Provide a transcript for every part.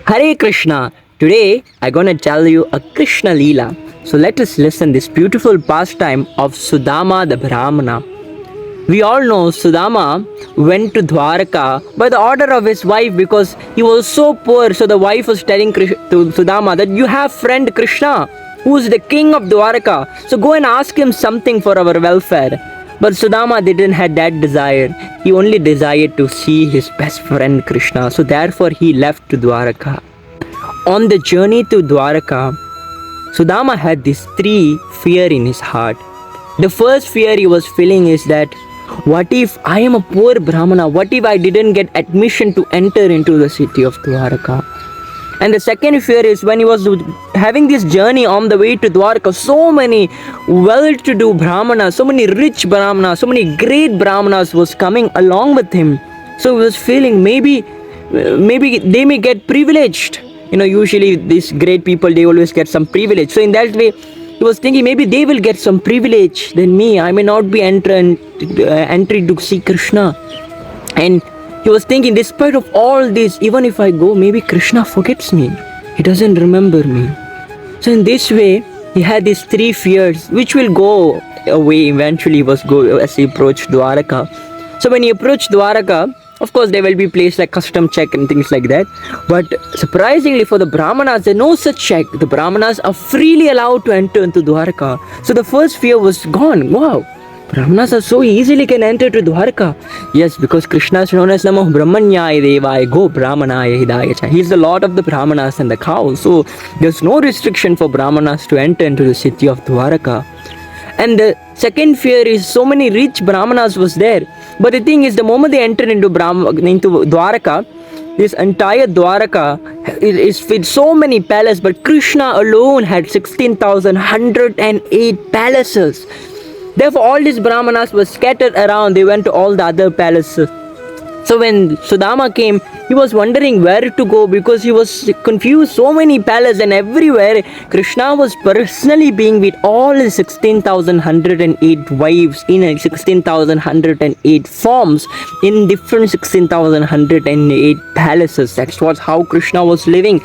Hare Krishna. Today I gonna tell you a Krishna Leela. So let us listen this beautiful pastime of Sudama the Brahmana. We all know Sudama went to Dwaraka by the order of his wife because he was so poor. So the wife was telling to Sudama that you have friend Krishna who is the king of Dwaraka. So go and ask him something for our welfare. But Sudama didn't have that desire. He only desired to see his best friend Krishna. So therefore he left to Dwaraka. On the journey to Dwaraka, Sudama had this three fear in his heart. The first fear he was feeling is that what if I am a poor Brahmana? What if I didn't get admission to enter into the city of Dwaraka? And the second fear is when he was having this journey on the way to Dwaraka, so many well-to-do Brahmanas, so many rich Brahmanas, so many great Brahmanas was coming along with him. So he was feeling maybe they may get privileged. Usually these great people, they always get some privilege. So in that way, he was thinking maybe they will get some privilege than me. I may not be entry to see Krishna. And he was thinking, despite of all this, even if I go, maybe Krishna forgets me. He doesn't remember me. So in this way, he had these three fears, which will go away eventually as he approached Dwaraka. So when he approached Dwaraka, of course, there will be places like custom check and things like that. But surprisingly for the Brahmanas, there is no such check. The Brahmanas are freely allowed to enter into Dwaraka. So the first fear was gone. Wow, Brahmanas are so easily can enter to Dwaraka. Yes, because Krishna is known as Namo Brahmanyaya Devaya Go Brahmanaya Hidayacha. He is the Lord of the Brahmanas and the cows. So there's no restriction for Brahmanas to enter into the city of Dwaraka. And the second fear is so many rich Brahmanas was there. But the thing is, the moment they entered into Dwaraka, this entire Dwaraka is with so many palaces, but Krishna alone had 16,108 palaces. Therefore, all these Brahmanas were scattered around. They went to all the other palaces. So when Sudama came, he was wondering where to go because he was confused. So many palaces and everywhere Krishna was personally being with all his 16,108 wives in 16,108 forms in different 16,108 palaces. That's what how Krishna was living.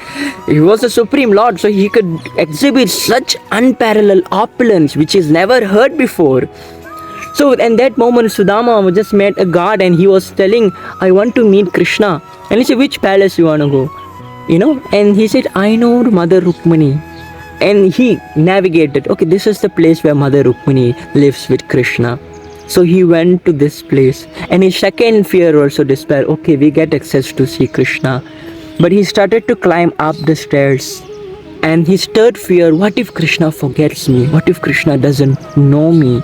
He was the Supreme Lord, so he could exhibit such unparalleled opulence which is never heard before. So in that moment, Sudama just met a god and he was telling, I want to meet Krishna. And he said, which palace you want to go? And he said, I know Mother Rukmini. And he navigated, okay, this is the place where Mother Rukmini lives with Krishna. So he went to this place. And his second fear also despair, okay, we get access to see Krishna. But he started to climb up the stairs. And his third fear, what if Krishna forgets me? What if Krishna doesn't know me?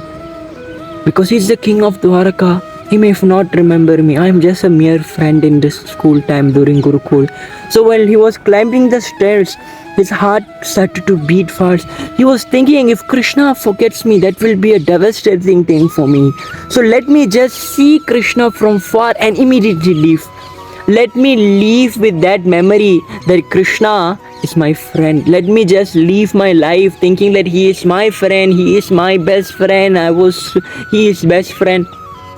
Because he's the king of Dwaraka, he may not remember me. I am just a mere friend in this school time during Gurukul. So while he was climbing the stairs, his heart started to beat fast. He was thinking, if Krishna forgets me, that will be a devastating thing for me. So let me just see Krishna from far and immediately leave. Let me leave with that memory that Krishna is my friend. Let me just live my life thinking that he is my friend, he is my best friend, he is best friend.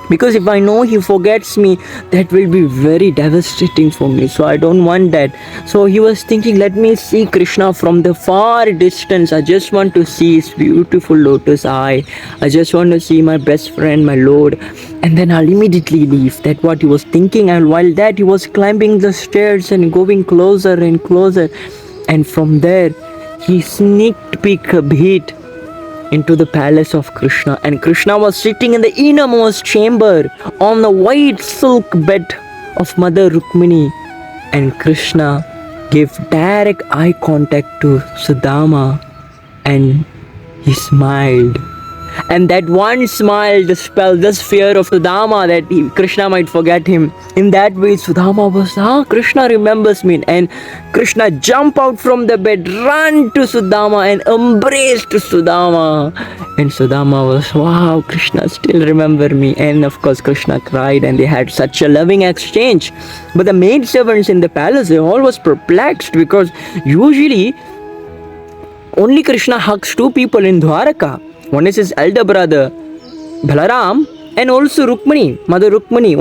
Because if I know he forgets me, that will be very devastating for me. So I don't want that. So he was thinking, let me see Krishna from the far distance. I just want to see his beautiful lotus eye. I just want to see my best friend, my Lord. And then I'll immediately leave. That's what he was thinking. And while that, he was climbing the stairs and going closer and closer. And from there, he sneaked peek a bit into the palace of Krishna. And Krishna was sitting in the innermost chamber on the white silk bed of Mother Rukmini. And Krishna gave direct eye contact to Sudama and he smiled. And that one smile dispelled this fear of Sudama that Krishna might forget him. In that way, Sudama was, Krishna remembers me. And Krishna jumped out from the bed, ran to Sudama and embraced Sudama. And Sudama was, wow, Krishna still remember me. And of course, Krishna cried and they had such a loving exchange. But the maidservants in the palace, they all was perplexed because usually only Krishna hugs two people in Dwaraka. One is his elder brother Balaram And also Rukmani, Mother Rukmani,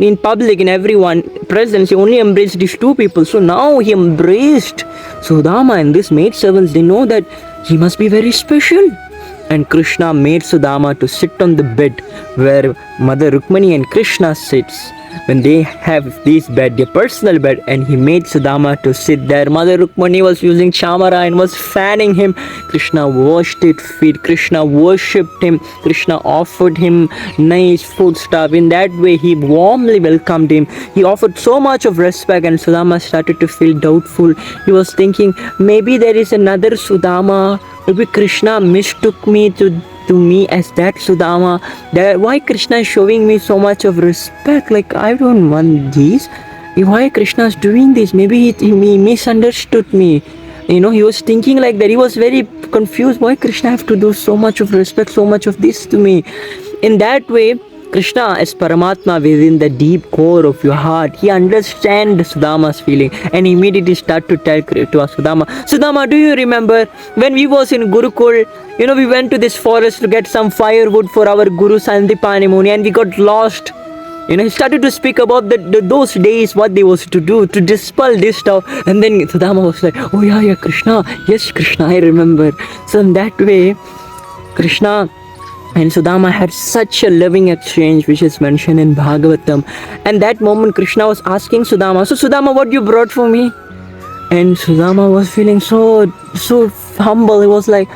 in public, in everyone presence, he only embraced these two people. So now he embraced Sudama, and these maid servants, they know that he must be very special. And Krishna made Sudama to sit on the bed where Mother Rukmani and Krishna sits. When they have this bed, their personal bed, and he made Sudama to sit there. Mother Rukmani was using chamara and was fanning him. Krishna washed his feet. Krishna worshipped him. Krishna offered him nice food stuff. In that way, he warmly welcomed him. He offered so much of respect, and Sudama started to feel doubtful. He was thinking, maybe there is another Sudama. Maybe Krishna mistook me to me as that Sudama. Why Krishna is showing me so much of respect? Like, I don't want this. Why Krishna is doing this? Maybe he misunderstood me. He was thinking like that. He was very confused. Why Krishna have to do so much of respect, so much of this to me? In that way, Krishna as Paramatma within the deep core of your heart, he understands Sudama's feeling, and immediately start to tell to Sudama, Sudama, do you remember when we was in Gurukul, we went to this forest to get some firewood for our Guru Sandipani Muni, and we got lost. He started to speak about those days, what they was to do, to dispel this stuff. And then Sudama was like, oh yeah, Krishna, yes, Krishna, I remember. So in that way, Krishna and Sudama had such a loving exchange, which is mentioned in Bhagavatam. And that moment Krishna was asking Sudama, so Sudama, what you brought for me? And Sudama was feeling so humble. He was like,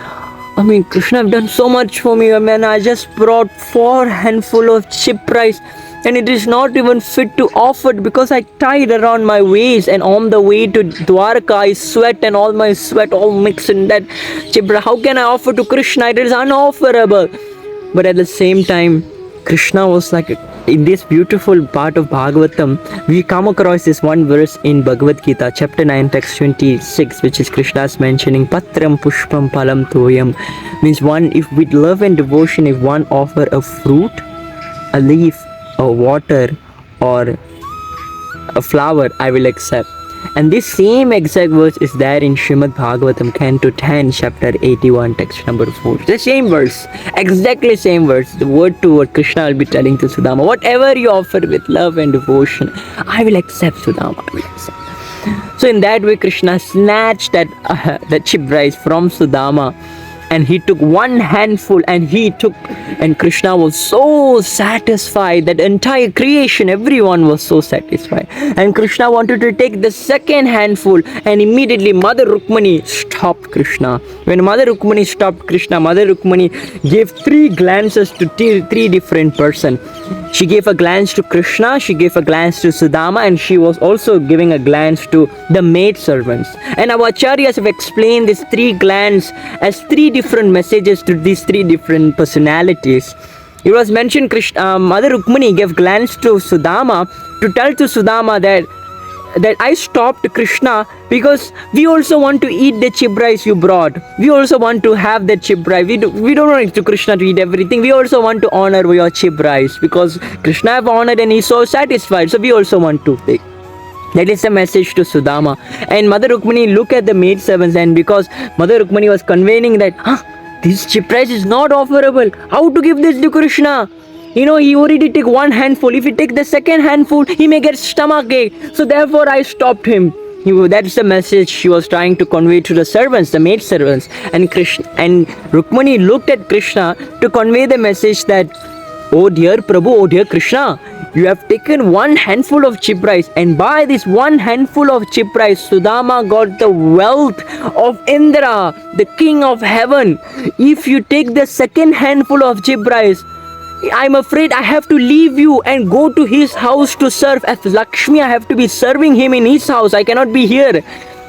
Krishna have done so much for me. I just brought 4 handful of cheap rice, and it is not even fit to offer because I tied around my waist, and on the way to Dwarka I sweat, and all my sweat all mixed in that chip. How can I offer to Krishna? It is unofferable. But at the same time, Krishna was like, in this beautiful part of Bhagavatam, we come across this one verse in Bhagavad Gita, chapter 9, text 26, which is Krishna's mentioning, Patram Pushpam Palam Toyam. Means one, if with love and devotion, if one offer a fruit, a leaf, a water, or a flower, I will accept. And this same exact verse is there in Srimad Bhagavatam, Canto 10, chapter 81, text number 4. The same verse, exactly same verse, the word to word Krishna will be telling to Sudama, whatever you offer with love and devotion, I will accept, Sudama, I will accept. So in that way, Krishna snatched that chip rice from Sudama, and he took one handful, and Krishna was so satisfied that entire creation, everyone was so satisfied. And Krishna wanted to take the second handful, and immediately Mother Rukmani stopped Krishna. When Mother Rukmani stopped Krishna, Mother Rukmani gave 3 glances to 3 different persons. She gave a glance to Krishna, she gave a glance to Sudama, and she was also giving a glance to the maid servants. And our acharyas have explained these 3 glances as 3 different messages to these 3 different personalities. It was mentioned Mother Rukmani gave glance to Sudama to tell to Sudama that I stopped Krishna because we also want to eat the chip rice you brought. We also want to have that chip rice. We don't want to Krishna to eat everything. We also want to honor your chip rice because Krishna have honored and he's so satisfied. So we also want to take. That is the message to Sudama. And Mother Rukmani looked at the maid servants, and because Mother Rukmani was conveying that, this chip rice is not offerable. How to give this to Krishna? He already take 1 handful. If he take the second handful, he may get stomach ache. So therefore I stopped him. That's the message she was trying to convey to the servants, the maid servants. And Rukmani looked at Krishna to convey the message that, oh dear Prabhu, oh dear Krishna, you have taken 1 handful of chip rice, and by this 1 handful of chip rice, Sudama got the wealth of Indra, the king of heaven. If you take the second handful of chip rice, I'm afraid I have to leave you and go to his house to serve. As Lakshmi, I have to be serving him in his house. I cannot be here.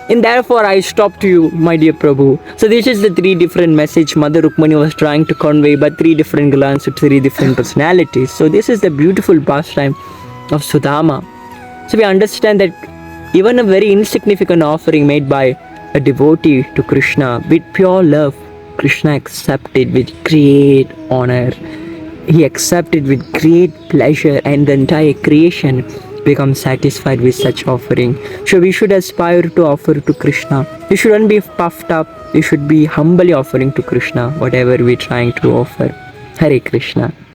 And therefore, I stopped you, my dear Prabhu. So this is the 3 different message Mother Rukmani was trying to convey, but 3 different glances to 3 different personalities. So this is the beautiful pastime of Sudama. So we understand that even a very insignificant offering made by a devotee to Krishna with pure love, Krishna accepted with great honor. He accepted with great pleasure, and the entire creation becomes satisfied with such offering. So we should aspire to offer to Krishna. We shouldn't be puffed up. We should be humbly offering to Krishna whatever we're trying to offer. Hare Krishna.